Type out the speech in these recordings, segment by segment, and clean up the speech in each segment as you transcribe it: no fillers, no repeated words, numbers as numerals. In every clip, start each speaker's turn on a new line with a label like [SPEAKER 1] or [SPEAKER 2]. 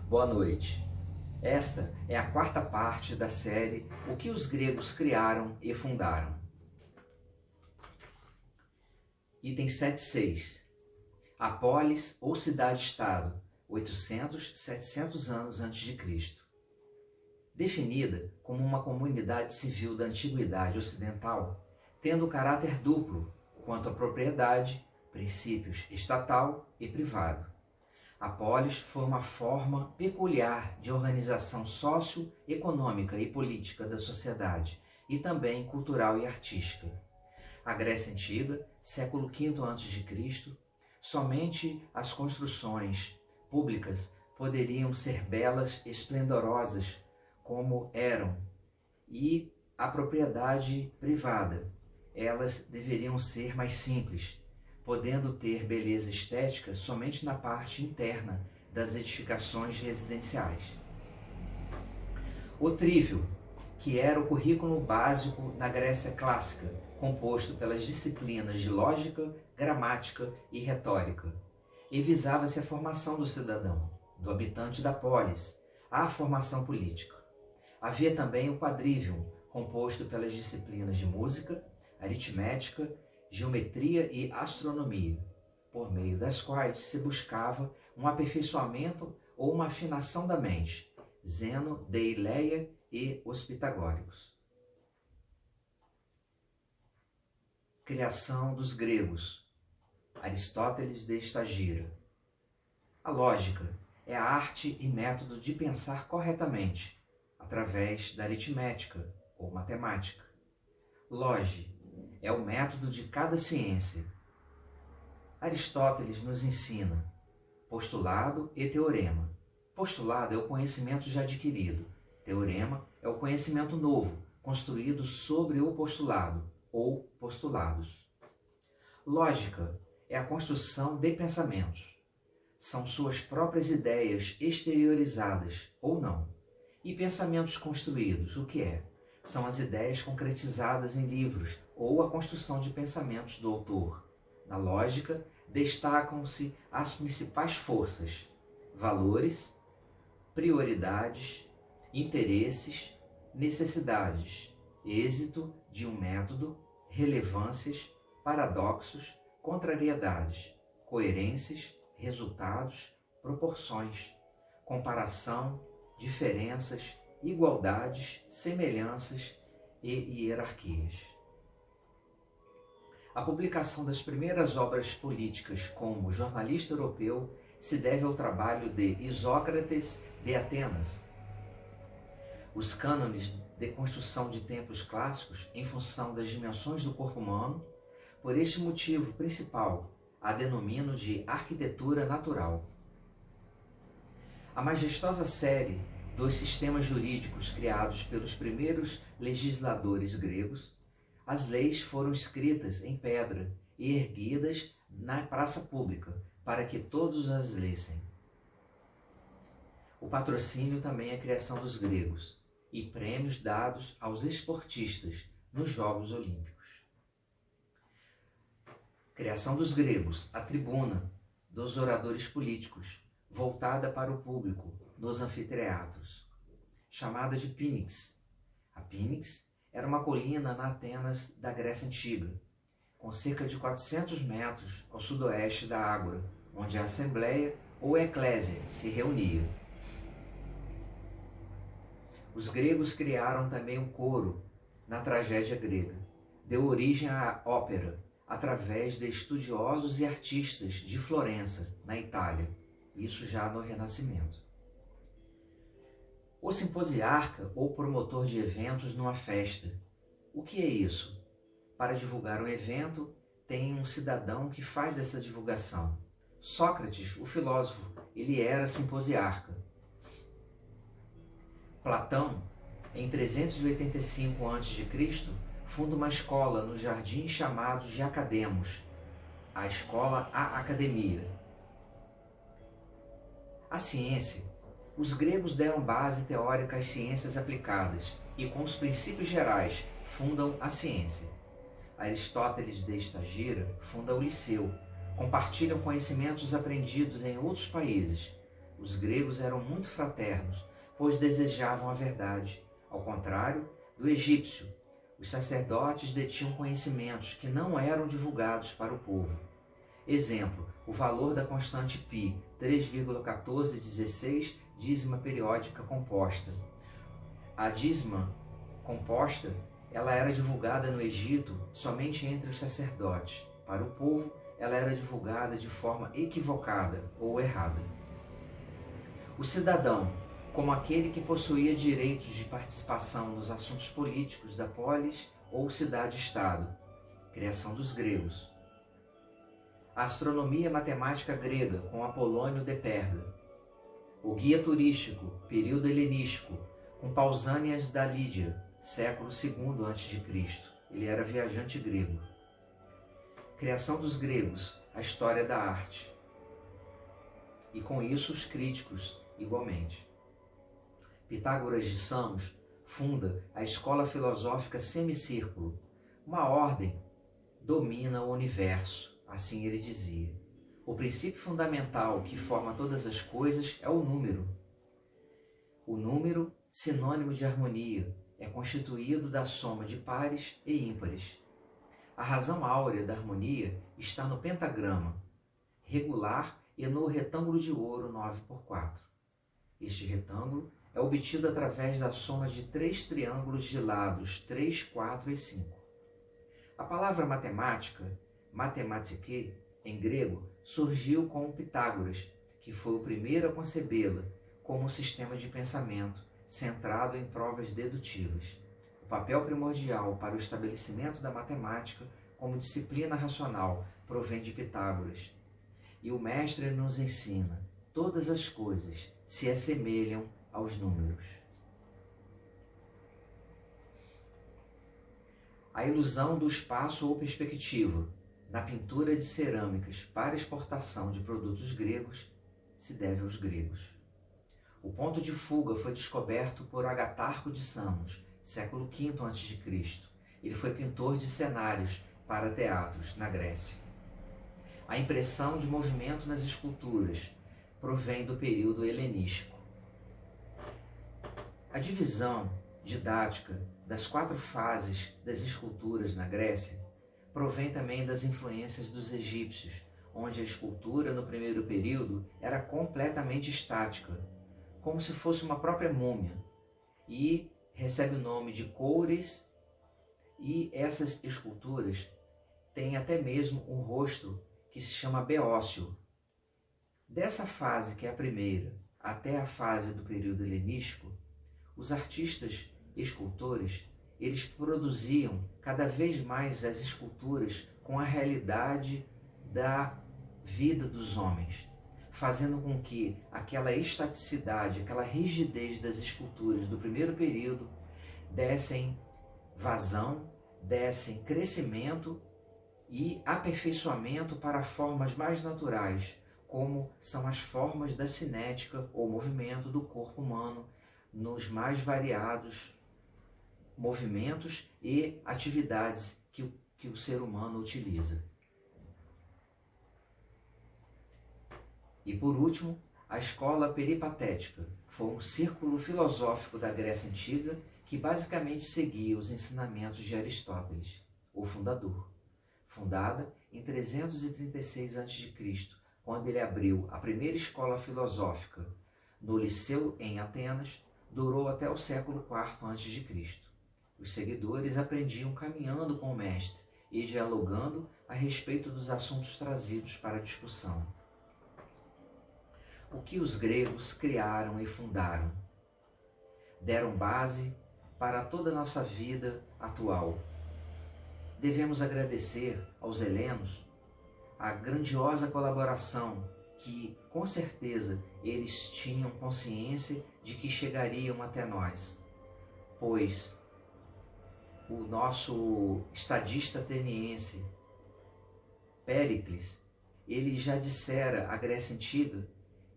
[SPEAKER 1] Boa noite. Esta é a quarta parte da série O que os gregos criaram e fundaram. Item 7.6. A polis ou cidade-estado, 800-700 anos antes de Cristo. Definida como uma comunidade civil da antiguidade ocidental, tendo caráter duplo quanto à propriedade, princípios estatal e privado. A polis foi uma forma peculiar de organização socioeconômica e política da sociedade, e também cultural e artística. A Grécia Antiga, século V a.C., somente as construções públicas poderiam ser belas e esplendorosas como eram, e a propriedade privada, elas deveriam ser mais simples, podendo ter beleza estética somente na parte interna das edificações residenciais. O trívio, que era o currículo básico na Grécia clássica, composto pelas disciplinas de lógica, gramática e retórica, e visava-se a formação do cidadão, do habitante da polis, à formação política. Havia também o quadrivium, composto pelas disciplinas de música, aritmética, geometria e astronomia, por meio das quais se buscava um aperfeiçoamento ou uma afinação da mente, Zeno, Deileia e os pitagóricos. Criação dos gregos, Aristóteles de Estagira. A lógica é a arte e método de pensar corretamente, através da aritmética ou matemática. Loge é o método de cada ciência. Aristóteles nos ensina postulado e teorema. Postulado é o conhecimento já adquirido. Teorema é o conhecimento novo, construído sobre o postulado, ou postulados. Lógica é a construção de pensamentos. São suas próprias ideias exteriorizadas, ou não. E pensamentos construídos, o que é? São as ideias concretizadas em livros ou a construção de pensamentos do autor. Na lógica, destacam-se as principais forças: valores, prioridades, interesses, necessidades, êxito de um método, relevâncias, paradoxos, contrariedades, coerências, resultados, proporções, comparação, diferenças, igualdades, semelhanças e hierarquias. A publicação das primeiras obras políticas como jornalista europeu se deve ao trabalho de Isócrates de Atenas. Os cânones de construção de templos clássicos, em função das dimensões do corpo humano, por este motivo principal, a denomino de arquitetura natural. A majestosa série dos sistemas jurídicos criados pelos primeiros legisladores gregos, as leis foram escritas em pedra e erguidas na praça pública, para que todos as lessem. O patrocínio também é a criação dos gregos, e prêmios dados aos esportistas nos Jogos Olímpicos. Criação dos gregos, a tribuna dos oradores políticos, voltada para o público, nos anfiteatros, chamada de Pínix. A Pínix era uma colina na Atenas da Grécia Antiga, com cerca de 400 metros ao sudoeste da Ágora, onde a Assembleia ou Eclésia se reunia. Os gregos criaram também o coro na tragédia grega. Deu origem à ópera, através de estudiosos e artistas de Florença, na Itália, isso já no Renascimento. O simposiarca ou promotor de eventos numa festa. O que é isso? Para divulgar um evento, tem um cidadão que faz essa divulgação. Sócrates, o filósofo, ele era simposiarca. Platão, em 385 a.C., funda uma escola no jardim chamado de Academos, a escola A Academia. A ciência. Os gregos deram base teórica às ciências aplicadas e, com os princípios gerais, fundam a ciência. Aristóteles de Estagira funda o Liceu, compartilham conhecimentos aprendidos em outros países, Os gregos eram muito fraternos, pois desejavam a verdade. Ao contrário do egípcio, os sacerdotes detinham conhecimentos que não eram divulgados para o povo. Exemplo, o valor da constante π, 3,1416, dízima periódica composta. A dízima composta, ela era divulgada no Egito somente entre os sacerdotes. Para o povo, ela era divulgada de forma equivocada ou errada. O cidadão, como aquele que possuía direitos de participação nos assuntos políticos da polis ou cidade-estado, criação dos gregos. A astronomia matemática grega, com Apolônio de Perga. O guia turístico, período helenístico, com Pausânias da Lídia, século II a.C. Ele era viajante grego. Criação dos gregos, a história da arte. E com isso os críticos, igualmente. Pitágoras de Samos funda a escola filosófica semicírculo. Uma ordem domina o universo, assim ele dizia. O princípio fundamental que forma todas as coisas é o número. O número, sinônimo de harmonia, é constituído da soma de pares e ímpares. A razão áurea da harmonia está no pentagrama regular e no retângulo de ouro 9×4. Este retângulo é obtido através da soma de 3 triângulos de lados 3, 4 e 5. A palavra matemática, mathematike, em grego, surgiu com Pitágoras, que foi o primeiro a concebê-la como um sistema de pensamento centrado em provas dedutivas. O papel primordial para o estabelecimento da matemática como disciplina racional provém de Pitágoras. E o mestre nos ensina: todas as coisas se assemelham aos números. A ilusão do espaço ou perspectiva na pintura de cerâmicas para exportação de produtos gregos se deve aos gregos. O ponto de fuga foi descoberto por Agatarco de Samos, século V a.C. Ele foi pintor de cenários para teatros na Grécia. A impressão de movimento nas esculturas provém do período helenístico. A divisão didática das 4 fases das esculturas na Grécia provém também das influências dos egípcios, onde a escultura no primeiro período era completamente estática, como se fosse uma própria múmia, e recebe o nome de coures, e essas esculturas têm até mesmo um rosto que se chama beócio. Dessa fase, que é a primeira, até a fase do período helenístico, os artistas escultores, eles produziam cada vez mais as esculturas com a realidade da vida dos homens, fazendo com que aquela estaticidade, aquela rigidez das esculturas do primeiro período dessem vazão, dessem crescimento e aperfeiçoamento para formas mais naturais, como são as formas da cinética ou movimento do corpo humano nos mais variados movimentos e atividades que o ser humano utiliza. E por último, a escola peripatética foi um círculo filosófico da Grécia Antiga que basicamente seguia os ensinamentos de Aristóteles, o fundador. Fundada em 336 a.C., quando ele abriu a primeira escola filosófica no Liceu em Atenas, durou até o século IV a.C. Os seguidores aprendiam caminhando com o mestre e dialogando a respeito dos assuntos trazidos para a discussão. O que os gregos criaram e fundaram? Deram base para toda a nossa vida atual. Devemos agradecer aos helenos a grandiosa colaboração que, com certeza, eles tinham consciência de que chegariam até nós, pois o nosso estadista ateniense, Péricles, ele já dissera à Grécia Antiga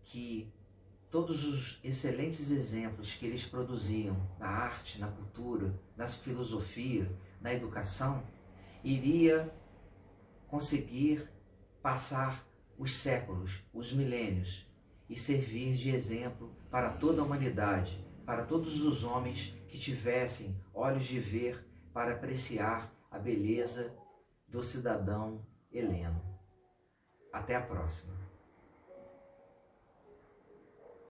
[SPEAKER 1] que todos os excelentes exemplos que eles produziam na arte, na cultura, na filosofia, na educação, iria conseguir passar os séculos, os milênios, e servir de exemplo para toda a humanidade, para todos os homens que tivessem olhos de ver para apreciar a beleza do cidadão heleno. Até a próxima.